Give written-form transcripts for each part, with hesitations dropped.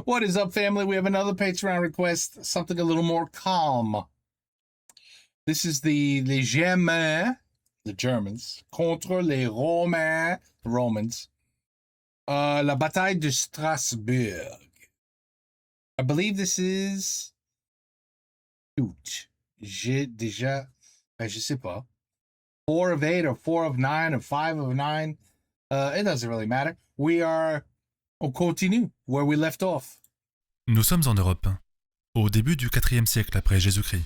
What is up, family? We have another Patreon request, something a little more calm. This is les Germains, the Germans, contre les Romains, the Romans. La bataille de Strasbourg. I believe this is... Shoot. J'ai déjà... je sais pas. 4 of 8 or 4 of 9 or 5 of 9. It doesn't really matter. On continue where we left off. Nous sommes en Europe, au début du IVe siècle après Jésus-Christ.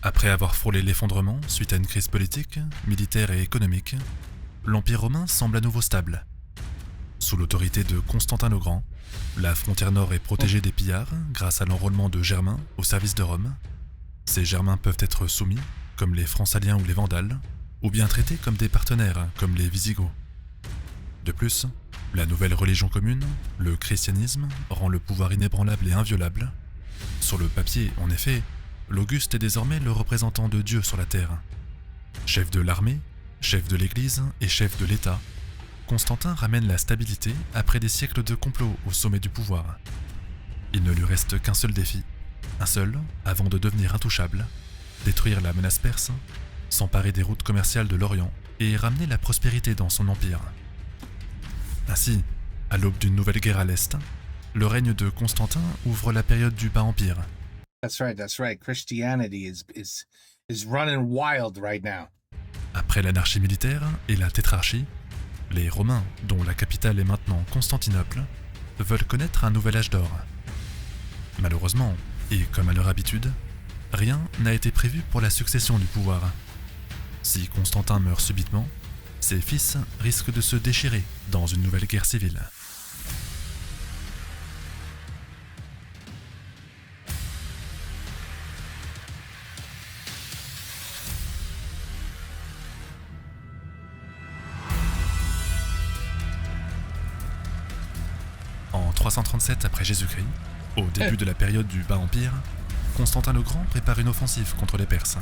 Après avoir frôlé l'effondrement suite à une crise politique, militaire et économique, l'Empire romain semble à nouveau stable. Sous l'autorité de Constantin le Grand, la frontière nord est protégée des pillards grâce à l'enrôlement de Germains au service de Rome. Ces Germains peuvent être soumis, comme les Francaliens ou les Vandales, ou bien traités comme des partenaires, comme les Visigoths. De plus, la nouvelle religion commune, le christianisme, rend le pouvoir inébranlable et inviolable. Sur le papier, en effet, l'Auguste est désormais le représentant de Dieu sur la terre. Chef de l'armée, chef de l'Église et chef de l'État, Constantin ramène la stabilité après des siècles de complot au sommet du pouvoir. Il ne lui reste qu'un seul défi, un seul, avant de devenir intouchable, détruire la menace perse, s'emparer des routes commerciales de l'Orient et ramener la prospérité dans son empire. Ainsi, à l'aube d'une nouvelle guerre à l'Est, le règne de Constantin ouvre la période du Bas Empire. That's right. Christianity is running wild right now. Après l'anarchie militaire et la tétrarchie, les Romains, dont la capitale est maintenant Constantinople, veulent connaître un nouvel âge d'or. Malheureusement, et comme à leur habitude, rien n'a été prévu pour la succession du pouvoir. Si Constantin meurt subitement, ses fils risquent de se déchirer dans une nouvelle guerre civile. En 337 après Jésus-Christ, au début de la période du Bas Empire, Constantin le Grand prépare une offensive contre les Perses.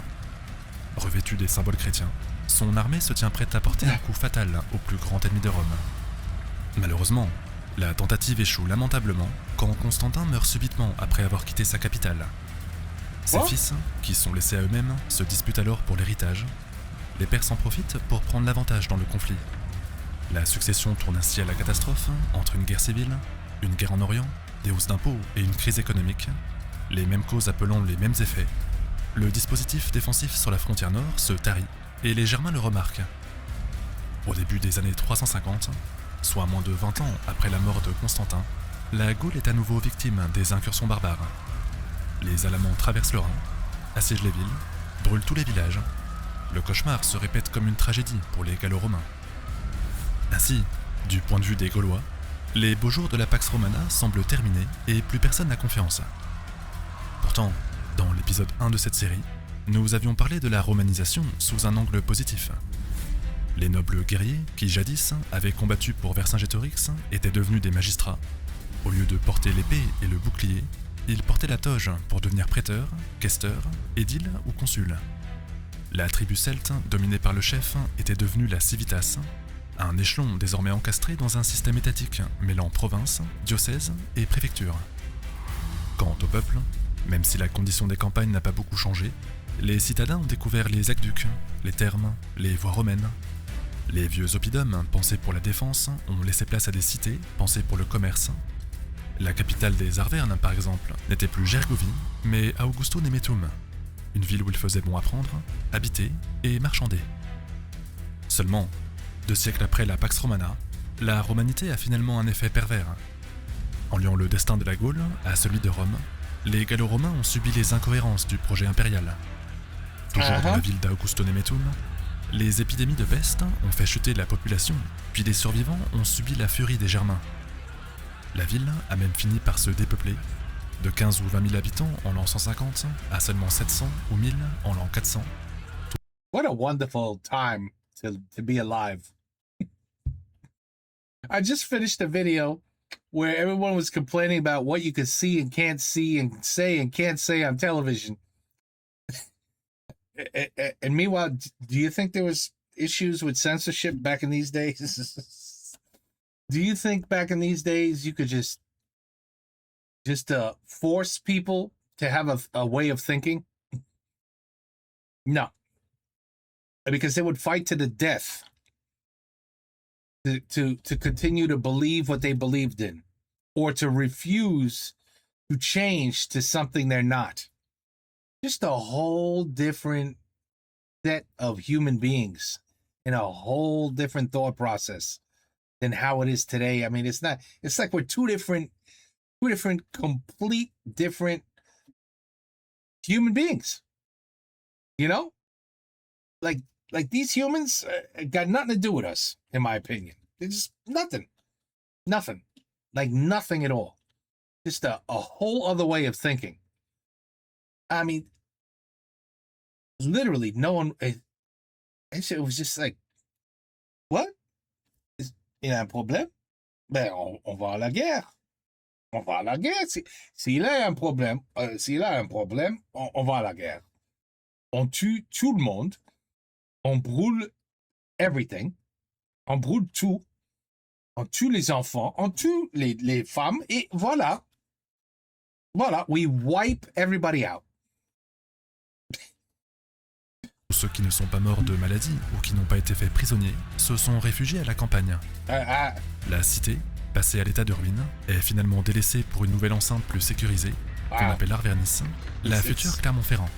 Revêtu des symboles chrétiens, son armée se tient prête à porter un coup fatal au plus grand ennemi de Rome. Malheureusement, la tentative échoue lamentablement quand Constantin meurt subitement après avoir quitté sa capitale. Ses fils, qui sont laissés à eux-mêmes, se disputent alors pour l'héritage. Les Perses en profitent pour prendre l'avantage dans le conflit. La succession tourne ainsi à la catastrophe entre une guerre civile, une guerre en Orient, des hausses d'impôts et une crise économique, les mêmes causes appelant les mêmes effets. Le dispositif défensif sur la frontière nord se tarit et les Germains le remarquent. Au début des années 350, soit moins de 20 ans après la mort de Constantin, la Gaule est à nouveau victime des incursions barbares. Les Alamans traversent le Rhin, assiègent les villes, brûlent tous les villages. Le cauchemar se répète comme une tragédie pour les Gallo-Romains. Ainsi, du point de vue des Gaulois, les beaux jours de la Pax Romana semblent terminés et plus personne n'a confiance. Pourtant, dans l'épisode 1 de cette série, nous avions parlé de la romanisation sous un angle positif. Les nobles guerriers, qui jadis avaient combattu pour Vercingétorix, étaient devenus des magistrats. Au lieu de porter l'épée et le bouclier, ils portaient la toge pour devenir prêteurs, questeurs, édiles ou consuls. La tribu celte, dominée par le chef, était devenue la civitas, un échelon désormais encastré dans un système étatique mêlant province, diocèse et préfecture. Quant au peuple, même si la condition des campagnes n'a pas beaucoup changé, les citadins ont découvert les aqueducs, les thermes, les voies romaines. Les vieux oppidums, pensés pour la défense, ont laissé place à des cités, pensées pour le commerce. La capitale des Arvernes, par exemple, n'était plus Gergovie, mais Augusto Nemetum, une ville où il faisait bon apprendre, habiter et marchander. Seulement, 2 siècles après la Pax Romana, la romanité a finalement un effet pervers. En liant le destin de la Gaule à celui de Rome, les Gallo-Romains ont subi les incohérences du projet impérial. Toujours dans la ville d'Augusto Nemetum, les épidémies de peste ont fait chuter la population, puis les survivants ont subi la furie des Germains. La ville a même fini par se dépeupler, de 15 ou 20 000 habitants en l'an 150 à seulement 700 ou 1000 en l'an 400. What a wonderful time to be alive. I just finished a video where everyone was complaining about what you could see and can't say on television. And meanwhile, do you think there was issues with censorship back in these days? Do you think back in these days you could just just to force people to have a way of thinking? No. Because they would fight to the death to continue to believe what they believed in, or to refuse to change to something they're not. Just a whole different set of human beings in a whole different thought process than how it is today. I mean, it's like we're two different complete different human beings. You know? Like these humans got nothing to do with us, in my opinion. It's just nothing. Like nothing at all. Just a whole other way of thinking. I mean, literally, no one. It was just like, what? Il y a un problème? Ben, on va à la guerre. On va à la guerre. S'il a un problème, on va à la guerre. On tue tout le monde. On brûle everything. On brûle tout. On tue les enfants. On tue les femmes. Et voilà. Voilà. We wipe everybody out. Ceux qui ne sont pas morts de maladie ou qui n'ont pas été faits prisonniers se sont réfugiés à la campagne. La cité, passée à l'état de ruine, est finalement délaissée pour une nouvelle enceinte plus sécurisée, qu'on appelle Arvernis, la future Clermont-Ferrand.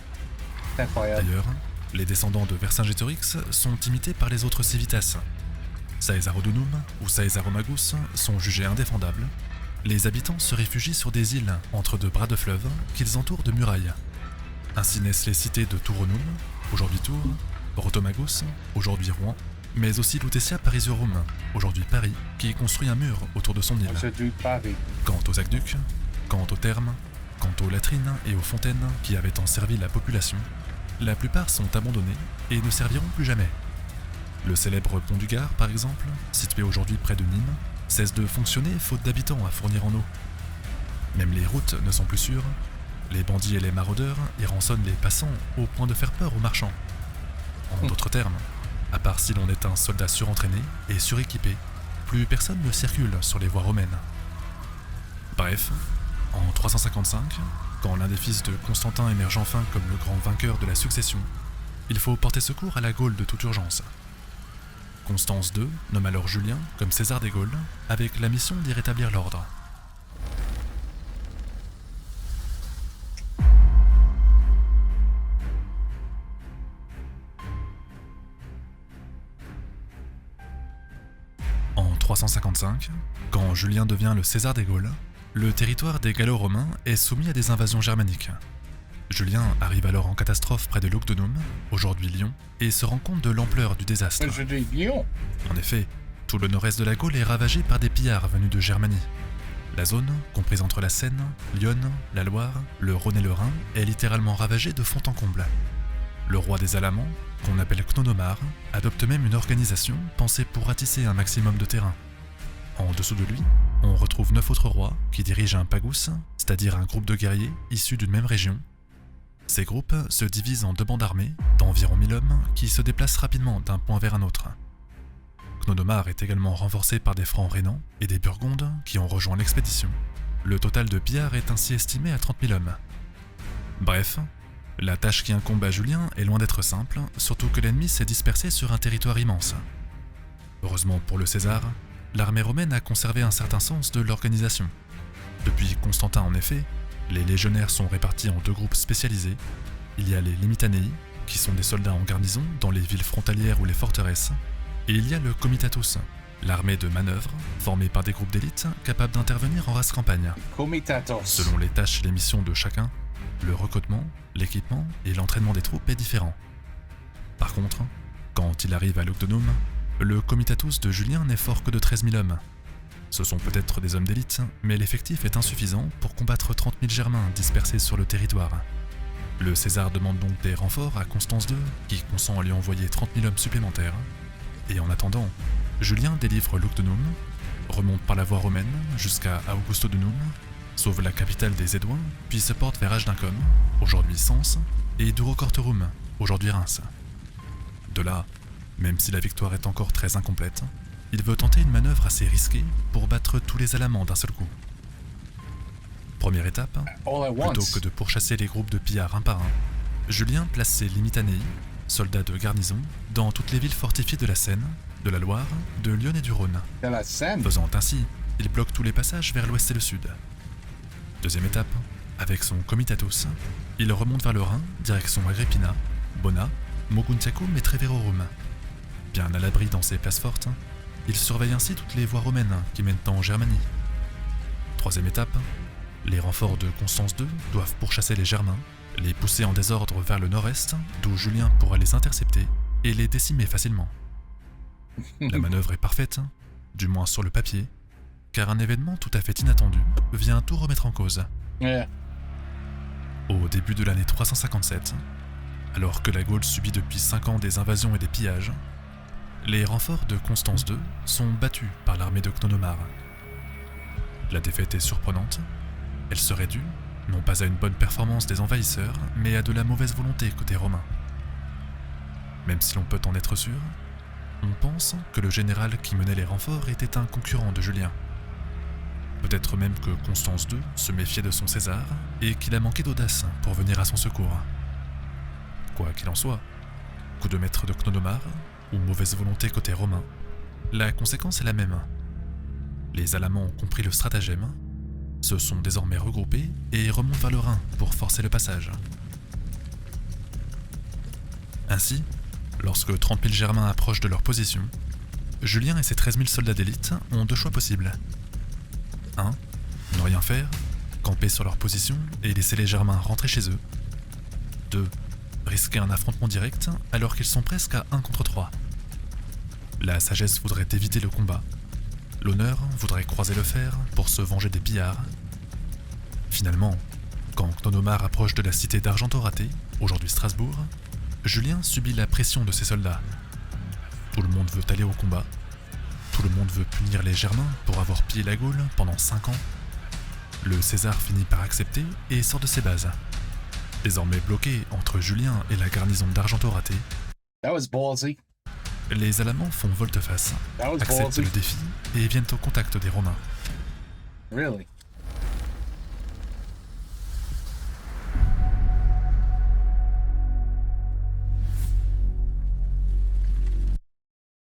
D'ailleurs, les descendants de Vercingétorix sont imités par les autres civitas. Caesarodunum ou Caesaromagus sont jugés indéfendables. Les habitants se réfugient sur des îles entre deux bras de fleuve qu'ils entourent de murailles. Ainsi naissent les cités de Touronum, aujourd'hui Tours, Rotomagus, aujourd'hui Rouen, mais aussi Lutetia Parisiorum, aujourd'hui Paris, qui construit un mur autour de son île. Quant aux aqueducs, quant aux thermes, quant aux latrines et aux fontaines qui avaient tant servi la population, la plupart sont abandonnés et ne serviront plus jamais. Le célèbre pont du Gard, par exemple, situé aujourd'hui près de Nîmes, cesse de fonctionner faute d'habitants à fournir en eau. Même les routes ne sont plus sûres. Les bandits et les maraudeurs y rançonnent les passants au point de faire peur aux marchands. En d'autres termes, à part si l'on est un soldat surentraîné et suréquipé, plus personne ne circule sur les voies romaines. Bref, en 355, quand l'un des fils de Constantin émerge enfin comme le grand vainqueur de la succession, il faut porter secours à la Gaule de toute urgence. Constance II nomme alors Julien comme César des Gaules, avec la mission d'y rétablir l'ordre. En 355, quand Julien devient le César des Gaules, le territoire des Gallo-Romains est soumis à des invasions germaniques. Julien arrive alors en catastrophe près de Lugdunum, aujourd'hui Lyon, et se rend compte de l'ampleur du désastre. En effet, tout le nord-est de la Gaule est ravagé par des pillards venus de Germanie. La zone, comprise entre la Seine, l'Yonne, la Loire, le Rhône et le Rhin, est littéralement ravagée de fond en comble. Le roi des Alamans, qu'on appelle Cnodomar, adopte même une organisation pensée pour ratisser un maximum de terrain. En dessous de lui, on retrouve 9 autres rois qui dirigent un pagus, c'est-à-dire un groupe de guerriers issus d'une même région. Ces groupes se divisent en deux bandes armées d'environ 1000 hommes qui se déplacent rapidement d'un point vers un autre. Cnodomar est également renforcé par des francs rhénans et des burgondes qui ont rejoint l'expédition. Le total de pillards est ainsi estimé à 30 000 hommes. Bref, la tâche qui incombe à Julien est loin d'être simple, surtout que l'ennemi s'est dispersé sur un territoire immense. Heureusement pour le César, l'armée romaine a conservé un certain sens de l'organisation. Depuis Constantin en effet, les légionnaires sont répartis en deux groupes spécialisés. Il y a les Limitanei, qui sont des soldats en garnison dans les villes frontalières ou les forteresses, et il y a le Comitatus, l'armée de manœuvre, formée par des groupes d'élite capables d'intervenir en race campagne. Selon les tâches et les missions de chacun, le recrutement, l'équipement et l'entraînement des troupes est différent. Par contre, quand il arrive à Lugdunum, le Comitatus de Julien n'est fort que de 13 000 hommes. Ce sont peut-être des hommes d'élite, mais l'effectif est insuffisant pour combattre 30 000 Germains dispersés sur le territoire. Le César demande donc des renforts à Constance II, qui consent à lui envoyer 30 000 hommes supplémentaires. Et en attendant, Julien délivre Lugdunum, remonte par la voie romaine jusqu'à Augustodunum, sauve la capitale des Édouins, puis se porte vers Agedincum, aujourd'hui Sens, et Durocortorum, aujourd'hui Reims. De là, même si la victoire est encore très incomplète, il veut tenter une manœuvre assez risquée pour battre tous les Alamans d'un seul coup. Première étape, all at plutôt once. que de pourchasser les groupes de pillards un par un, Julien place ses limitanei, soldats de garnison, dans toutes les villes fortifiées de la Seine, de la Loire, de Lyon et du Rhône. De la Seine. Faisant ainsi, il bloque tous les passages vers l'ouest et le sud. Deuxième étape, avec son comitatus, il remonte vers le Rhin, direction Agrippina, Bona, Moguntiacum et Treverorum. Bien à l'abri dans ses places fortes, il surveille ainsi toutes les voies romaines qui mènent en Germanie. Troisième étape, les renforts de Constance II doivent pourchasser les Germains, les pousser en désordre vers le nord-est, d'où Julien pourra les intercepter et les décimer facilement. La manœuvre est parfaite, du moins sur le papier, car un événement tout à fait inattendu vient tout remettre en cause. Yeah. Au début de l'année 357, alors que la Gaule subit depuis 5 ans des invasions et des pillages, les renforts de Constance II sont battus par l'armée de Cnonomar. La défaite est surprenante. Elle serait due, non pas à une bonne performance des envahisseurs, mais à de la mauvaise volonté côté romain. Même si l'on peut en être sûr, on pense que le général qui menait les renforts était un concurrent de Julien. Peut-être même que Constance II se méfiait de son César et qu'il a manqué d'audace pour venir à son secours. Quoi qu'il en soit, coup de maître de Cnonomar ou mauvaise volonté côté romain, la conséquence est la même. Les Alamans ont compris le stratagème, se sont désormais regroupés et remontent vers le Rhin pour forcer le passage. Ainsi, lorsque 30 000 Germains approchent de leur position, Julien et ses 13 000 soldats d'élite ont 2 choix possibles. 1. Ne rien faire, camper sur leur position et laisser les Germains rentrer chez eux. 2. Risquer un affrontement direct alors qu'ils sont presque à 1 contre 3. La sagesse voudrait éviter le combat. L'honneur voudrait croiser le fer pour se venger des pillards. Finalement, quand Cnonomar approche de la cité d'Argentoraté, aujourd'hui Strasbourg, Julien subit la pression de ses soldats. Tout le monde veut aller au combat. Tout le monde veut punir les Germains pour avoir pillé la Gaule pendant 5 ans. Le César finit par accepter et sort de ses bases. Désormais bloqué entre Julien et la garnison d'Argentoraté, That was ballsy. les Alamans font volte-face, That was acceptent ballsy. le défi et viennent au contact des Romains. Really?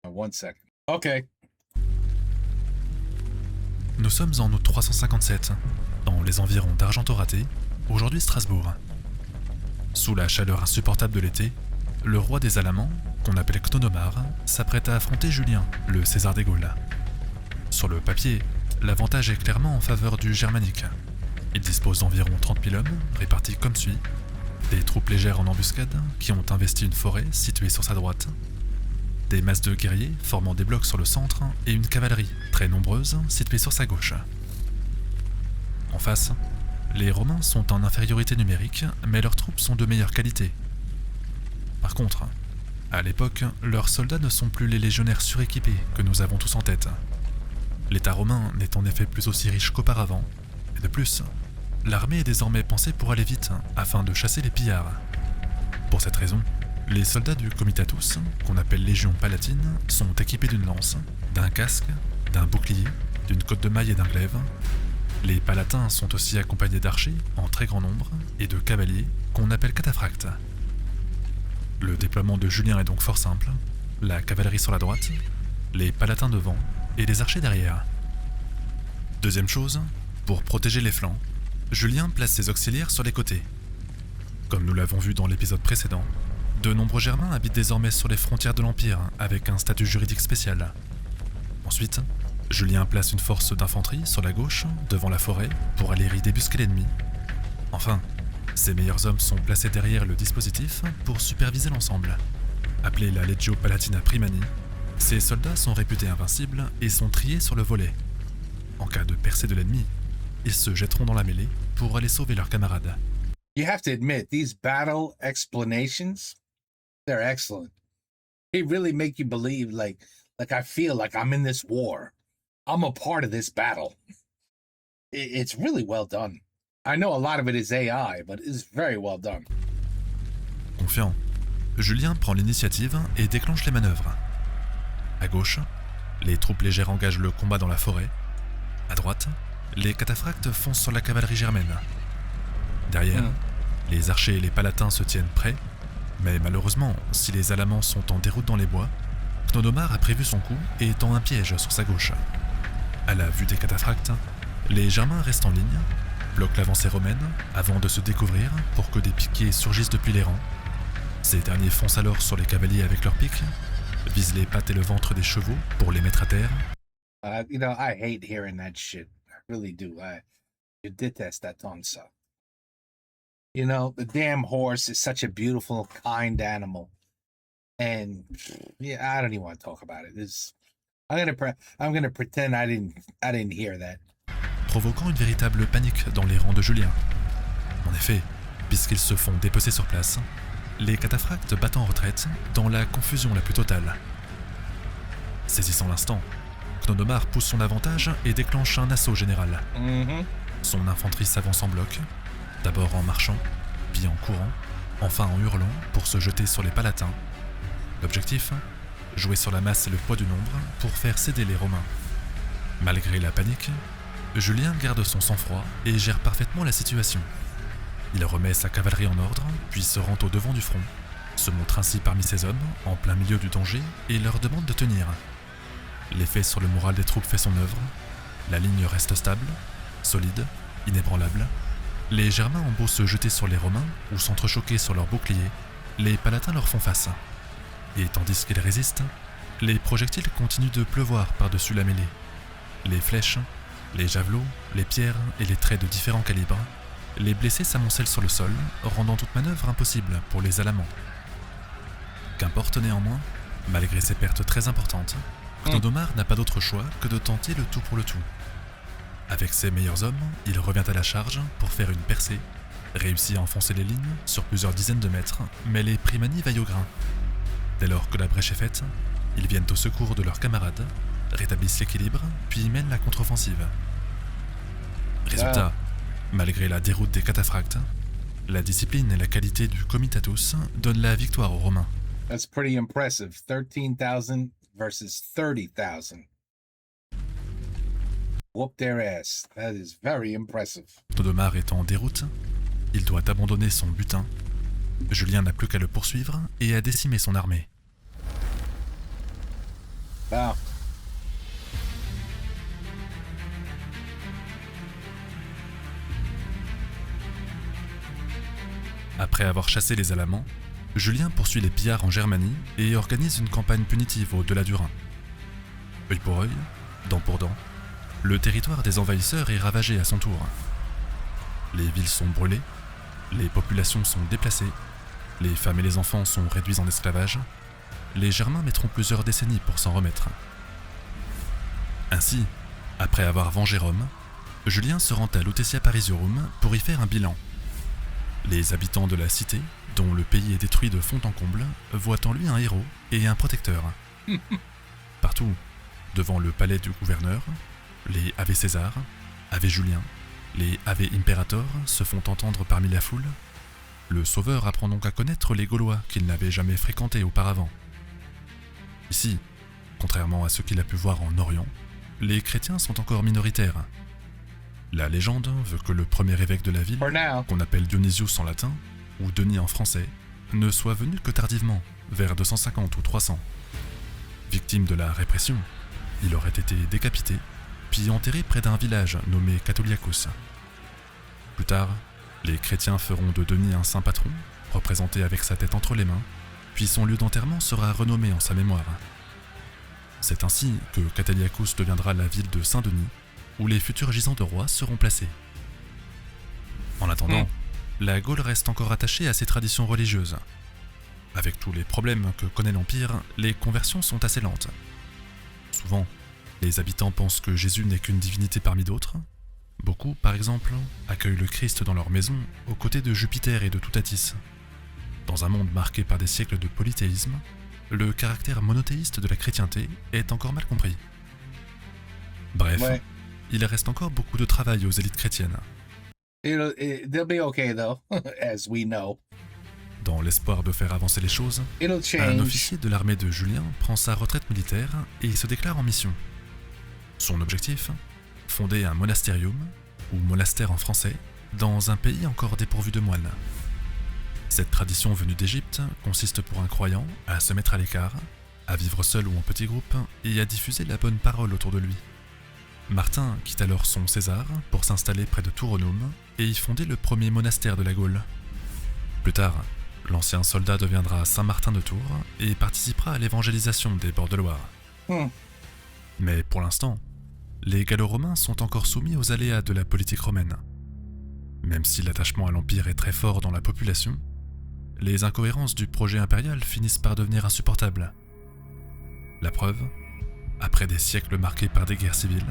One second. Okay. Nous sommes en août 357, dans les environs d'Argentoraté, aujourd'hui Strasbourg. Sous la chaleur insupportable de l'été, le roi des Alamans, qu'on appelle Cnonomar, s'apprête à affronter Julien, le César des Gaules. Sur le papier, l'avantage est clairement en faveur du germanique. Il dispose d'environ 30 000 hommes, répartis comme suit. Des troupes légères en embuscade, qui ont investi une forêt située sur sa droite. Des masses de guerriers formant des blocs sur le centre et une cavalerie très nombreuse située sur sa gauche. En face, les Romains sont en infériorité numérique, mais leurs troupes sont de meilleure qualité. Par contre, à l'époque, leurs soldats ne sont plus les légionnaires suréquipés que nous avons tous en tête. L'État romain n'est en effet plus aussi riche qu'auparavant, et de plus, l'armée est désormais pensée pour aller vite afin de chasser les pillards. Pour cette raison, les soldats du Comitatus, qu'on appelle Légion Palatine, sont équipés d'une lance, d'un casque, d'un bouclier, d'une cotte de maille et d'un glaive. Les palatins sont aussi accompagnés d'archers, en très grand nombre, et de cavaliers, qu'on appelle cataphractes. Le déploiement de Julien est donc fort simple, la cavalerie sur la droite, les palatins devant, et les archers derrière. Deuxième chose, pour protéger les flancs, Julien place ses auxiliaires sur les côtés. Comme nous l'avons vu dans l'épisode précédent, de nombreux Germains habitent désormais sur les frontières de l'Empire, avec un statut juridique spécial. Ensuite, Julien place une force d'infanterie sur la gauche, devant la forêt, pour aller y débusquer l'ennemi. Enfin, ses meilleurs hommes sont placés derrière le dispositif pour superviser l'ensemble. Appelés la Legio Palatina Primani, ces soldats sont réputés invincibles et sont triés sur le volet. En cas de percée de l'ennemi, ils se jetteront dans la mêlée pour aller sauver leurs camarades. You have to admit, these battle explanations, they're excellent. They really make you believe, like I feel like I'm in this war. I'm a part of this battle. It's really well done. I know a lot of it is AI, but it's very well done. Confiant, Julien prend l'initiative et déclenche les manœuvres. À gauche, les troupes légères engagent le combat dans la forêt. À droite, les cataphractes foncent sur la cavalerie germaine. Derrière, les archers et les palatins se tiennent prêts, mais malheureusement, si les Alamans sont en déroute dans les bois, Cnodomar a prévu son coup et tend un piège sur sa gauche. À la vue des cataphractes, les Germains restent en ligne, bloquent l'avancée romaine avant de se découvrir pour que des piquiers surgissent depuis les rangs. Ces derniers foncent alors sur les cavaliers avec leurs piques, visent les pattes et le ventre des chevaux pour les mettre à terre. I hate hearing that shit. I really do. Je déteste attendre ça. The damn horse is such a beautiful, kind animal. And yeah, I don't even want to talk about it. I'm gonna pretend I didn't hear that. Provoquant une véritable panique dans les rangs de Julien. En effet, puisqu'ils se font dépecer sur place, les cataphractes battent en retraite dans la confusion la plus totale. Saisissant l'instant, Cnodomar pousse son avantage et déclenche un assaut général. Son infanterie s'avance en bloc, d'abord en marchant, puis en courant, enfin en hurlant pour se jeter sur les palatins. L'objectif, jouer sur la masse et le poids du nombre pour faire céder les Romains. Malgré la panique, Julien garde son sang-froid et gère parfaitement la situation. Il remet sa cavalerie en ordre, puis se rend au devant du front, se montre ainsi parmi ses hommes, en plein milieu du danger, et leur demande de tenir. L'effet sur le moral des troupes fait son œuvre, la ligne reste stable, solide, inébranlable. Les Germains ont beau se jeter sur les Romains ou s'entrechoquer sur leurs boucliers, les Palatins leur font face. Et tandis qu'ils résistent, les projectiles continuent de pleuvoir par-dessus la mêlée. Les flèches, les javelots, les pierres et les traits de différents calibres, les blessés s'amoncellent sur le sol, rendant toute manœuvre impossible pour les Alamans. Qu'importe néanmoins, malgré ces pertes très importantes, Cnodomar n'a pas d'autre choix que de tenter le tout pour le tout. Avec ses meilleurs hommes, il revient à la charge pour faire une percée, réussit à enfoncer les lignes sur plusieurs dizaines de mètres, mais les Primani vaillent au grain. Dès lors que la brèche est faite, ils viennent au secours de leurs camarades, rétablissent l'équilibre, puis mènent la contre-offensive. Résultat, malgré la déroute des cataphractes, la discipline et la qualité du comitatus donnent la victoire aux Romains. That's pretty impressive. 13,000 versus 30,000. Whoop their ass. That is very impressive. Cnodomar étant en déroute, il doit abandonner son butin. Julien n'a plus qu'à le poursuivre et à décimer son armée. Wow. Après avoir chassé les Alamans, Julien poursuit les pillards en Germanie et organise une campagne punitive au-delà du Rhin. Œil pour œil, dent pour dent, le territoire des envahisseurs est ravagé à son tour. Les villes sont brûlées, les populations sont déplacées, les femmes et les enfants sont réduits en esclavage. Les Germains mettront plusieurs décennies pour s'en remettre. Ainsi, après avoir vengé Rome, Julien se rend à Lutetia Parisiorum pour y faire un bilan. Les habitants de la cité, dont le pays est détruit de fond en comble, voient en lui un héros et un protecteur. Partout, devant le palais du gouverneur, les Ave César, Ave Julien, les Ave Imperator se font entendre parmi la foule. Le sauveur apprend donc à connaître les Gaulois qu'il n'avait jamais fréquentés auparavant. Ici, contrairement à ce qu'il a pu voir en Orient, les chrétiens sont encore minoritaires. La légende veut que le premier évêque de la ville, qu'on appelle Dionysius en latin, ou Denis en français, ne soit venu que tardivement, vers 250 ou 300. Victime de la répression, il aurait été décapité, puis enterré près d'un village nommé Catoliacus. Plus tard, les chrétiens feront de Denis un saint patron, représenté avec sa tête entre les mains, puis son lieu d'enterrement sera renommé en sa mémoire. C'est ainsi que Catoliacus deviendra la ville de Saint-Denis, où les futurs gisants de rois seront placés. En attendant, la Gaule reste encore attachée à ses traditions religieuses. Avec tous les problèmes que connaît l'Empire, les conversions sont assez lentes. Souvent, les habitants pensent que Jésus n'est qu'une divinité parmi d'autres. Beaucoup, par exemple, accueillent le Christ dans leur maison aux côtés de Jupiter et de Toutatis. Dans un monde marqué par des siècles de polythéisme, le caractère monothéiste de la chrétienté est encore mal compris. Bref, il reste encore beaucoup de travail aux élites chrétiennes. They'll be okay though, as we know. Dans l'espoir de faire avancer les choses, It'll change. un officier de l'armée de Julien prend sa retraite militaire et se déclare en mission. Son objectif ? fonder un monastérium, ou monastère en français, dans un pays encore dépourvu de moines. Cette tradition venue d'Égypte consiste pour un croyant à se mettre à l'écart, à vivre seul ou en petit groupe et à diffuser la bonne parole autour de lui. Martin quitte alors son César pour s'installer près de Touronum et y fonder le premier monastère de la Gaule. Plus tard, l'ancien soldat deviendra Saint Martin de Tours et participera à l'évangélisation des bords de Loire. Mais pour l'instant, les Gallo-Romains sont encore soumis aux aléas de la politique romaine. Même si l'attachement à l'Empire est très fort dans la population, les incohérences du projet impérial finissent par devenir insupportables. La preuve, après des siècles marqués par des guerres civiles,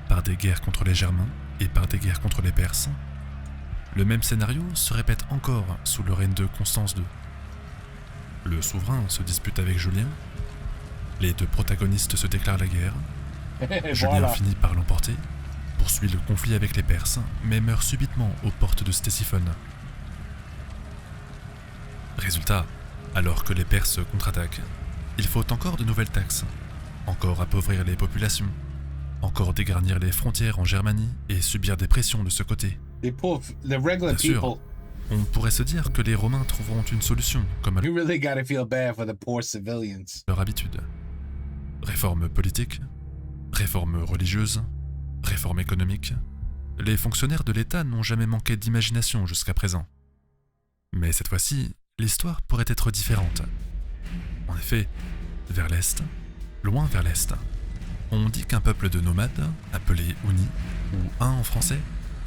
par des guerres contre les Germains et par des guerres contre les Perses, le même scénario se répète encore sous le règne de Constance II. Le souverain se dispute avec Julien, les deux protagonistes se déclarent la guerre, Julien finit par l'emporter, poursuit le conflit avec les Perses, mais meurt subitement aux portes de Ctésiphone. Résultat, alors que les Perses contre-attaquent, il faut encore de nouvelles taxes, encore appauvrir les populations, encore dégarnir les frontières en Germanie et subir des pressions de ce côté. Bien sûr, on pourrait se dire que les Romains trouveront une solution, comme à leur habitude. Réforme politique, réforme religieuse, réforme économique. Les fonctionnaires de l'État n'ont jamais manqué d'imagination jusqu'à présent. Mais cette fois-ci, l'histoire pourrait être différente. En effet, vers l'Est, loin vers l'Est, on dit qu'un peuple de nomades, appelé Huni, ou Hun en français,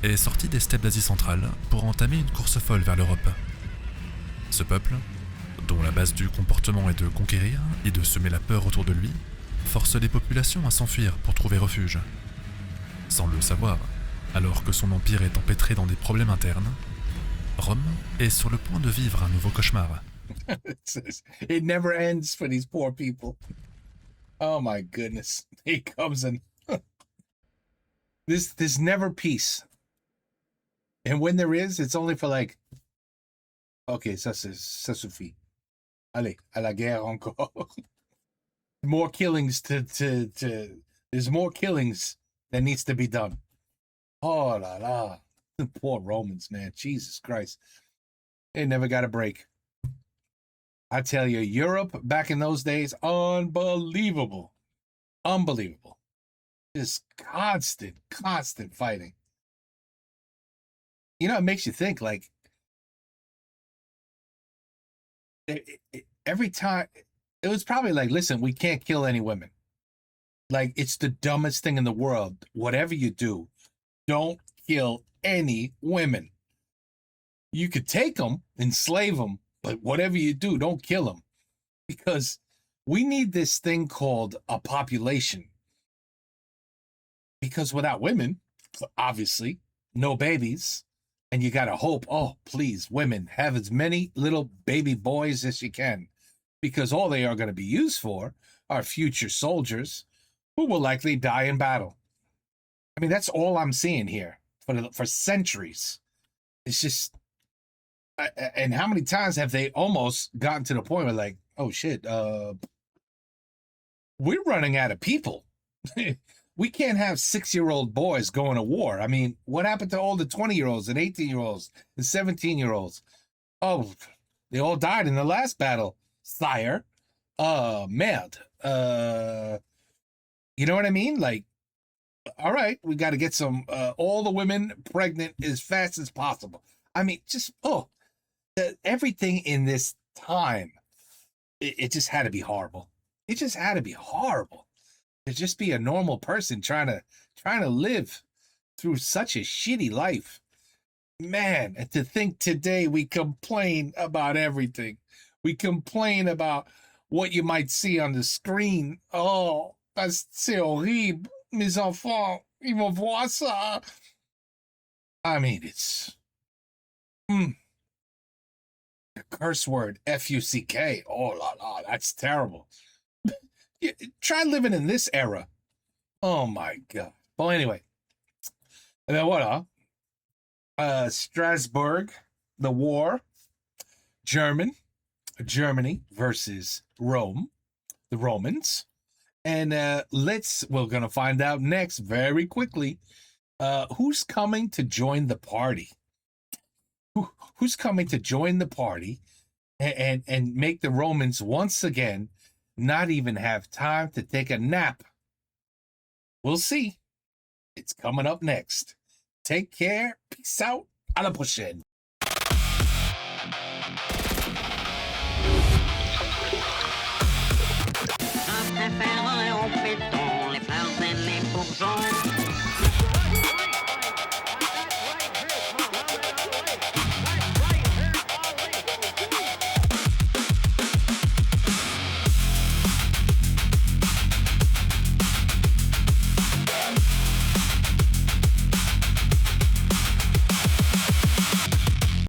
est sorti des steppes d'Asie centrale pour entamer une course folle vers l'Europe. Ce peuple, dont la base du comportement est de conquérir et de semer la peur autour de lui, force les populations à s'enfuir pour trouver refuge. Sans le savoir, alors que son empire est empêtré dans des problèmes internes, Rome est sur le point de vivre un nouveau cauchemar. It never ends for these poor people. Oh my goodness. He comes in. There's never peace. And when there is, it's only for like, okay, ça suffit. Allez, à la guerre encore. More killings there's more killings that needs to be done. Oh la la. Poor Romans, man. Jesus Christ. They never got a break. I tell you, Europe back in those days, unbelievable. Unbelievable. Just constant fighting. You know, it makes you think, like, every time, it was probably like, listen, we can't kill any women. Like, it's the dumbest thing in the world. Whatever you do, don't kill any women. You could take them, enslave them, but whatever you do, don't kill them. Because we need this thing called a population. Because without women, obviously, no babies. And you got to hope, oh, please, women, have as many little baby boys as you can. Because all they are going to be used for are future soldiers who will likely die in battle. I mean, that's all I'm seeing here for centuries. It's just, and how many times have they almost gotten to the point where like, oh shit, we're running out of people. We can't have 6-year-old boys going to war. I mean, what happened to all the 20-year-olds and 18-year-olds and 17-year-olds? Oh, they all died in the last battle, sire. Merde. You know what I mean? Like, all right, we got to get some, all the women pregnant as fast as possible. I mean, just, everything in this time, it just had to be horrible. It just had to be horrible to just be a normal person trying to live through such a shitty life. Man, and to think today we complain about everything. We complain about what you might see on the screen. Oh, c'est horrible. Mes enfants, ils vont voir ça. I mean, it's... The curse word, F-U-C-K. Oh, la, la, that's terrible. Try living in this era. Oh, my God. Well, anyway. And then what, Strasbourg, the war. Germany versus Rome, the Romans. And we're going to find out next very quickly who's coming to join the party. Who's coming to join the party and make the Romans once again not even have time to take a nap. We'll see. It's coming up next. Take care. Peace out. À la prochaine. Je préfère au béton les fleurs et les bourgeons.